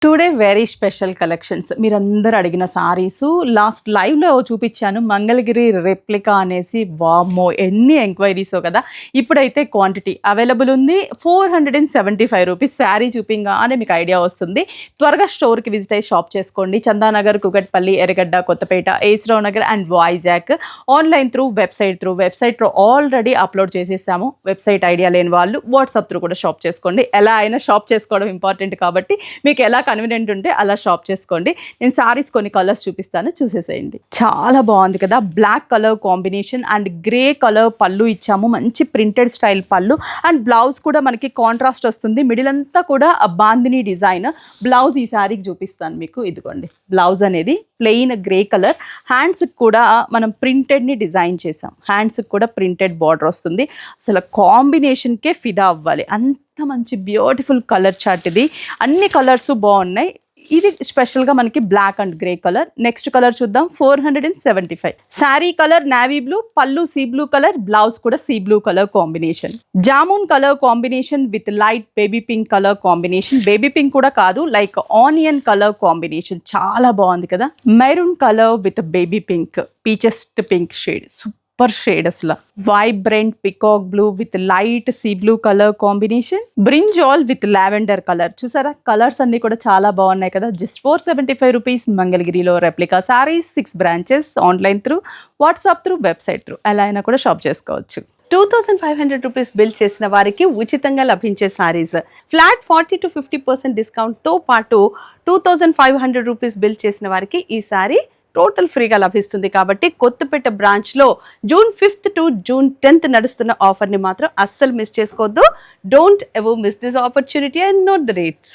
Today very special collections. మీరందరూ అడిగిన సారీసు last లైవ్లో చూపించాను. మంగళగిరి రెప్లికా అనేసి వామ్మో ఎన్ని ఎంక్వైరీసో కదా. ఇప్పుడైతే క్వాంటిటీ అవైలబుల్ ఉంది. 475 రూపీస్ శారీ చూపించగానే మీకు ఐడియా వస్తుంది. త్వరగా స్టోర్కి విజిట్ అయ్యి షాప్ చేసుకోండి. Chandanagar, Kukatpally, Erragadda, Kothapet, SR Nagar and Vizag. Online through వెబ్సైట్లో ఆల్రెడీ అప్లోడ్ చేసేసాము. వెబ్సైట్ ఐడియా లేని వాళ్ళు వాట్సాప్ త్రూ కూడా షాప్ చేసుకోండి. ఎలా అయినా షాప్ చేసుకోవడం ఇంపార్టెంట్ కాబట్టి మీకు ఎలా కన్వీనియంట్ ఉంటే అలా షాప్ చేసుకోండి. నేను సారీస్ కొన్ని కలర్స్ చూపిస్తాను, చూసేసేయండి. చాలా బాగుంది కదా. Black colour combination and grey colour పళ్ళు ఇచ్చాము. మంచి ప్రింటెడ్ స్టైల్ పళ్ళు అండ్ బ్లౌజ్ కూడా మనకి కాంట్రాస్ట్ వస్తుంది. మిడిల్ అంతా కూడా బాందిని డిజైన్. బ్లౌజ్ ఈ సారీకి చూపిస్తాను మీకు. ఇదిగోండి బ్లౌజ్ అనేది ప్లెయిన్ గ్రే కలర్. హ్యాండ్స్కి కూడా మనం ప్రింటెడ్ని డిజైన్ చేసాం. హ్యాండ్స్కి కూడా ప్రింటెడ్ బార్డర్ వస్తుంది. అసలు కాంబినేషన్కే ఫిదా అవ్వాలి. అంత మంచి బ్యూటిఫుల్ కలర్ చార్ట్ ఇది. అన్ని కలర్స్ బాగున్నాయి. ఇది స్పెషల్గా మనకి black and grey colour. Next colour చూద్దాం. 475. శారీ కలర్ నావీ బ్లూ, పళ్ళు సీ బ్లూ కలర్, బ్లౌజ్ కూడా sea blue colour combination. Jamun colour combination with light baby pink colour combination. Baby pink కూడా కాదు, లైక్ ఆనియన్ కలర్ కాంబినేషన్. చాలా బాగుంది కదా. Maroon colour with baby pink, peachish pink shade. Super shade అసలు. Vibrant peacock blue with light sea blue colour combination. Brinjal with lavender colour. చూసారా colours అన్ని కూడా చాలా బాగున్నాయి కదా. Just 475 rupees. మంగళగిరిలో replica sarees, 6 branches. Online through, WhatsApp through, website through ఎలా అయినా కూడా షాప్ చేసుకోవచ్చు. 2500 రూపీస్ బిల్ చేసిన వారికి ఉచితంగా లభించే సారీస్. ఫ్లాట్ 40 to 50% డిస్కౌంట్తో పాటు 2500 రూపీస్ బిల్ చేసిన వారికి ఈ సారీ టోటల్ ఫ్రీగా లభిస్తుంది. కాబట్టి కొత్తపేట బ్రాంచ్లో June 5th to June 10th నడుస్తున్న ఆఫర్ని మాత్రం అస్సలు మిస్ చేసుకోవద్దు. Don't ever miss this opportunity and note the dates.